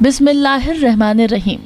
बिस्मिल्लाहिर्रहमानिर्रहीम।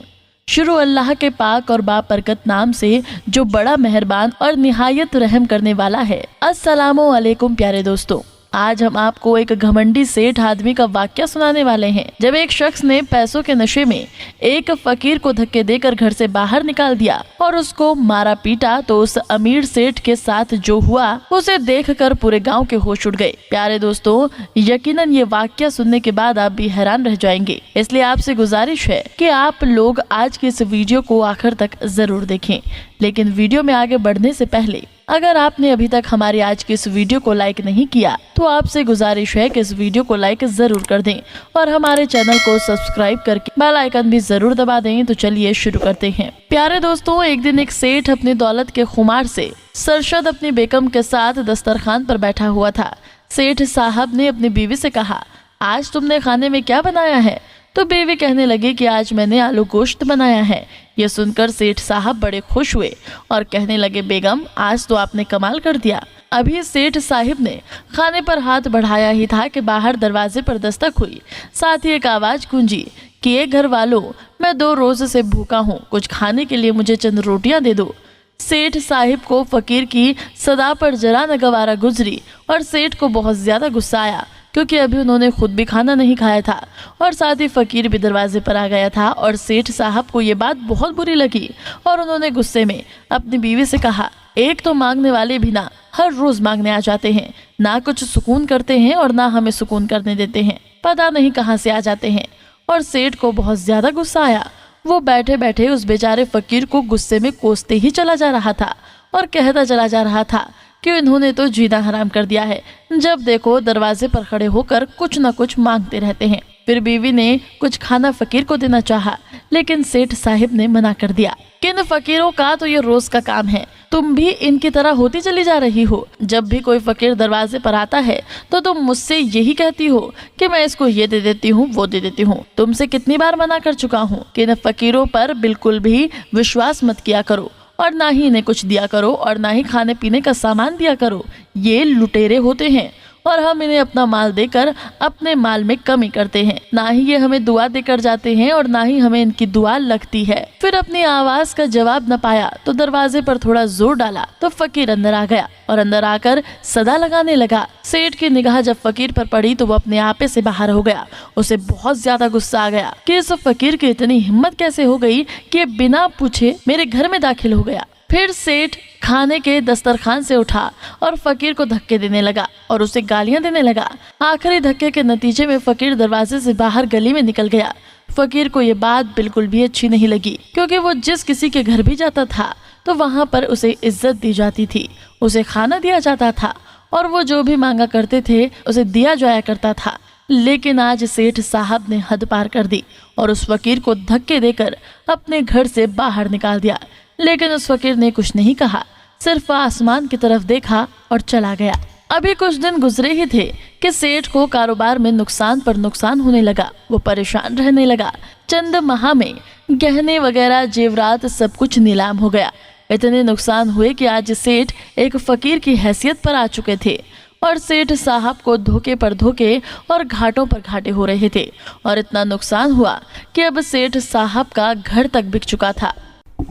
शुरू अल्लाह के पाक और बाबरकत नाम से जो बड़ा मेहरबान और निहायत रहम करने वाला है। अस्सलामु अलैकुम प्यारे दोस्तों, आज हम आपको एक घमंडी सेठ आदमी का वाक्या सुनाने वाले हैं। जब एक शख्स ने पैसों के नशे में एक फकीर को धक्के देकर घर से बाहर निकाल दिया और उसको मारा पीटा, तो उस अमीर सेठ के साथ जो हुआ उसे देखकर पूरे गांव के होश उड़ गए। प्यारे दोस्तों, यकीनन ये वाक्या सुनने के बाद आप भी हैरान रह जाएंगे। इसलिए आपसे गुजारिश है कि आप लोग आज की इस वीडियो को आखिर तक जरूर देखें। लेकिन वीडियो में आगे बढ़ने से पहले अगर आपने अभी तक हमारी आज की इस वीडियो को लाइक नहीं किया तो आपसे गुजारिश है कि इस वीडियो को लाइक जरूर कर दें और हमारे चैनल को सब्सक्राइब करके बेल आइकन भी जरूर दबा दें। तो चलिए शुरू करते हैं। प्यारे दोस्तों, एक दिन एक सेठ अपनी दौलत के खुमार से सरशद अपनी बेगम के साथ दस्तरखान पर बैठा हुआ था। सेठ साहब ने अपनी बीवी से कहा, आज तुमने खाने में क्या बनाया है? तो बीवी कहने लगी कि आज मैंने आलू गोश्त बनाया है। ये सुनकर सेठ साहब बड़े खुश हुए और कहने लगे, बेगम आज तो आपने कमाल कर दिया। अभी सेठ साहिब ने खाने पर हाथ बढ़ाया ही था कि बाहर दरवाजे पर दस्तक हुई। साथ ही एक आवाज गूंजी कि ये घर वालों, मैं 2 रोज से भूखा हूँ, कुछ खाने के लिए मुझे चंद रोटियां दे दो। सेठ साहिब को फकीर की सदा पर जरा न गवारा गुजरी और सेठ को बहुत ज्यादा गुस्सा आया, क्योंकि अभी उन्होंने खुद भी खाना नहीं खाया था और साथ ही फकीर भी दरवाजे पर आ गया था। और सेठ साहब को ये बात बहुत बुरी लगी और उन्होंने गुस्से में अपनी बीवी से कहा, एक तो मांगने वाले भी ना हर रोज मांगने आ जाते हैं, ना कुछ सुकून करते हैं और ना हमें सुकून करने देते हैं, पता नहीं कहाँ से आ जाते हैं। और सेठ को बहुत ज्यादा गुस्सा आया। वो बैठे बैठे उस बेचारे फकीर को गुस्से में कोसते ही चला जा रहा था और कहता चला जा रहा था कि इन्होंने तो जीना हराम कर दिया है, जब देखो दरवाजे पर खड़े होकर कुछ न कुछ मांगते रहते हैं। फिर बीवी ने कुछ खाना फकीर को देना चाहा, लेकिन सेठ साहिब ने मना कर दिया कि इन फकीरों का तो ये रोज का काम है, तुम भी इनकी तरह होती चली जा रही हो। जब भी कोई फकीर दरवाजे पर आता है तो तुम मुझसे यही कहती हो कि मैं इसको ये दे देती हूँ, वो दे देती हूँ। तुमसे कितनी बार मना कर चुका हूँ कि इन फकीरों पर बिल्कुल भी विश्वास मत किया करो और ना ही इन्हें कुछ दिया करो और ना ही खाने पीने का सामान दिया करो। ये लुटेरे होते हैं और हम इन्हें अपना माल देकर अपने माल में कमी करते हैं। ना ही ये हमें दुआ देकर जाते हैं और ना ही हमें इनकी दुआ लगती है। फिर अपनी आवाज का जवाब न पाया तो दरवाजे पर थोड़ा जोर डाला तो फकीर अंदर आ गया और अंदर आकर सदा लगाने लगा। सेठ की निगाह जब फकीर पर पड़ी तो वो अपने आपे से बाहर हो गया। उसे बहुत ज्यादा गुस्सा आ गया कि इस फकीर की इतनी हिम्मत कैसे हो गई कि बिना पूछे मेरे घर में दाखिल हो गया। फिर सेठ खाने के दस्तरखान से उठा और फकीर को धक्के देने लगा और उसे गालियां देने लगा। आखिरी धक्के के नतीजे में फकीर दरवाजे से बाहर गली में निकल गया। फकीर को ये बात बिल्कुल भी अच्छी नहीं लगी, क्योंकि वो जिस किसी के घर भी जाता था तो वहां पर उसे इज्जत दी जाती थी, उसे खाना दिया जाता था और वो जो भी मांगा करते थे उसे दिया जाया करता था। लेकिन आज सेठ साहब ने हद पार कर दी और उस फकीर को धक्के देकर अपने घर से बाहर निकाल दिया। लेकिन उस फकीर ने कुछ नहीं कहा, सिर्फ आसमान की तरफ देखा और चला गया। अभी कुछ दिन गुजरे ही थे कि सेठ को कारोबार में नुकसान पर नुकसान होने लगा। वो परेशान रहने लगा। चंद माह में गहने वगैरह जेवरात सब कुछ नीलाम हो गया। इतने नुकसान हुए कि आज सेठ एक फकीर की हैसियत पर आ चुके थे और सेठ साहब को धोखे पर धोखे और घाटों पर घाटे हो रहे थे। और इतना नुकसान हुआ कि अब सेठ साहब का घर तक बिक चुका था।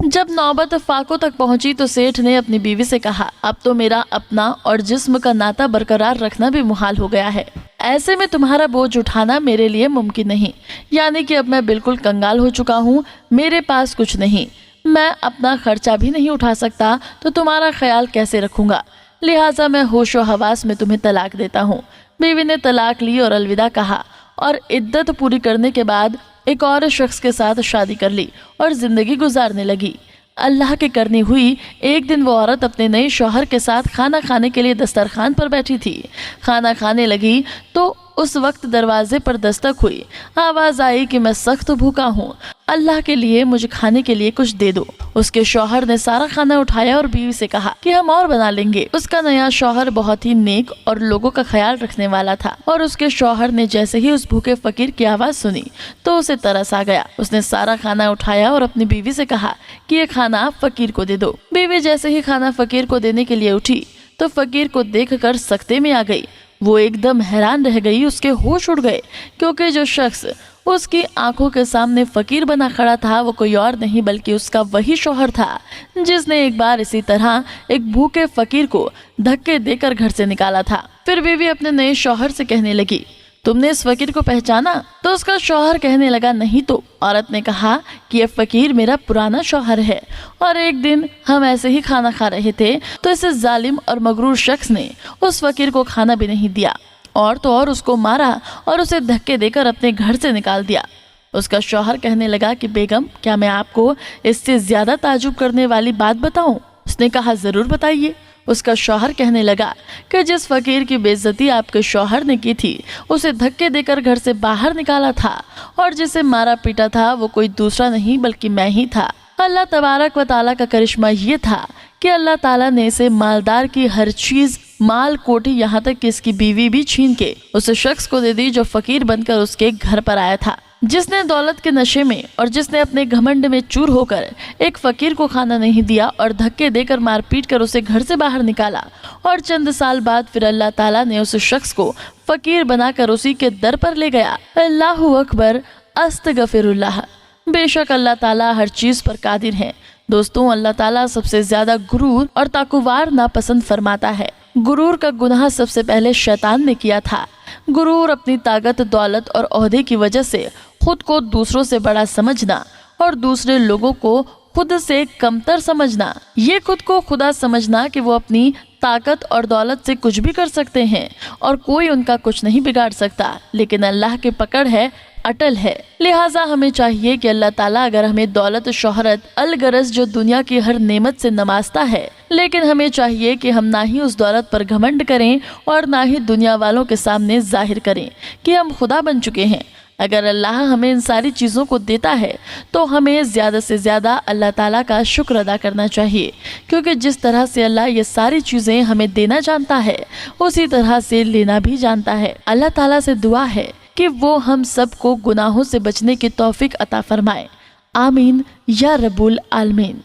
जब नौबत फाकों तक पहुंची तो सेठ ने अपनी बीवी से कहा, अब तो मेरा अपना और जिस्म का नाता बरकरार रखना भी मुहाल हो गया है। ऐसे में तुम्हारा बोझ उठाना मेरे लिए मुमकिन नहीं। यानी कि अब मैं बिल्कुल कंगाल हो चुका हूँ, मेरे पास कुछ नहीं, मैं अपना खर्चा भी नहीं उठा सकता, तो तुम्हारा ख्याल कैसे रखूंगा? लिहाजा मैं होशो हवास में तुम्हें तलाक देता हूँ। बीवी ने तलाक ली और अलविदा कहा और इद्दत पूरी करने के बाद एक और शख्स के साथ शादी कर ली और जिंदगी गुजारने लगी। अल्लाह की करनी हुई, एक दिन वो औरत अपने नए शौहर के साथ खाना खाने के लिए दस्तरखान पर बैठी थी। खाना खाने लगी तो उस वक्त दरवाजे पर दस्तक हुई। आवाज आई कि मैं सख्त भूखा हूँ, अल्लाह के लिए मुझे खाने के लिए कुछ दे दो। उसके शौहर ने सारा खाना उठाया और बीवी से कहा कि हम और बना लेंगे। उसका नया शौहर बहुत ही नेक और लोगों का ख्याल रखने वाला था और उसके शौहर ने जैसे ही उस भूखे फकीर की आवाज सुनी तो उसे तरस आ गया। उसने सारा खाना उठाया और अपनी बीवी से कहा कि ये खाना फकीर को दे दो। बीवी जैसे ही खाना फकीर को देने के लिए उठी तो फकीर को देखकर सकते में आ गई। वो एकदम हैरान रह गई, उसके होश उड़ गए, क्योंकि जो शख्स उसकी आंखों के सामने फकीर बना खड़ा था वो कोई और नहीं बल्कि उसका वही शौहर था जिसने एक बार इसी तरह एक भूखे फकीर को धक्के देकर घर से निकाला था। फिर बीवी अपने नए शौहर से कहने लगी, तुमने इस फकीर को पहचाना? तो उसका शौहर कहने लगा, नहीं तो। औरत ने कहा कि यह फकीर मेरा पुराना शौहर है और एक दिन हम ऐसे ही खाना खा रहे थे तो इस जालिम और मगरूर शख्स ने उस फकीर को खाना भी नहीं दिया और तो और उसको मारा और उसे धक्के देकर अपने घर से निकाल दिया। उसका शौहर कहने लगा कि बेगम, क्या मैं आपको इससे ज्यादा ताजुब करने वाली बात बताऊं? उसने कहा, जरूर बताइए। उसका शौहर कहने लगा कि जिस फकीर की बेइज्जती आपके शौहर ने की थी उसे धक्के देकर घर से बाहर निकाला था और जिसे मारा पीटा था वो कोई दूसरा नहीं बल्कि मैं ही था। अल्लाह तबारक व ताला का करिश्मा ये था कि अल्लाह ताला ने इसे मालदार की हर चीज, माल कोठी, यहाँ तक कि इसकी बीवी भी छीन के उस शख्स को दे दी जो फकीर बनकर उसके घर पर आया था, जिसने दौलत के नशे में और जिसने अपने घमंड में चूर होकर एक फकीर को खाना नहीं दिया और धक्के देकर मारपीट कर उसे घर से बाहर निकाला। और चंद साल बाद फिर अल्लाह ताला ने उस शख्स को फकीर बनाकर उसी के दर पर ले गया। अल्लाहु अकबर, अस्तगफिरुल्लाह। बेशक अल्लाह ताला हर चीज पर कादिर है। दोस्तों, अल्लाह ताला सबसे ज्यादा गुरूर और ताकुवार नापसंद फरमाता है। गुरूर का गुनाह सबसे पहले शैतान ने किया था। गुरूर अपनी ताकत, दौलत और ओहदे की वजह से खुद को दूसरों से बड़ा समझना और दूसरे लोगों को खुद से कमतर समझना, ये खुद को खुदा समझना कि वो अपनी ताकत और दौलत से कुछ भी कर सकते हैं और कोई उनका कुछ नहीं बिगाड़ सकता। लेकिन अल्लाह की पकड़ है, अटल है। लिहाजा हमें चाहिए कि अल्लाह ताला अगर हमें दौलत, शोहरत, अलगरज जो दुनिया की हर नेमत से नवाजता है, लेकिन हमें चाहिए कि हम ना ही उस दौलत पर घमंड करें और ना ही दुनिया वालों के सामने जाहिर करें कि हम खुदा बन चुके हैं। अगर अल्लाह हमें इन सारी चीज़ों को देता है तो हमें ज़्यादा से ज़्यादा अल्लाह ताला का शुक्र अदा करना चाहिए, क्योंकि जिस तरह से अल्लाह ये सारी चीज़ें हमें देना जानता है उसी तरह से लेना भी जानता है। अल्लाह ताला से दुआ है कि वो हम सबको गुनाहों से बचने की तौफीक अता फरमाए। आमीन या रब्बुल आलमीन।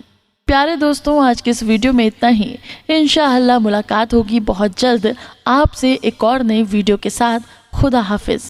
प्यारे दोस्तों, आज के इस वीडियो में इतना ही। इंशाअल्लाह मुलाकात होगी बहुत जल्द आपसे एक और नई वीडियो के साथ। खुदा हाफिज।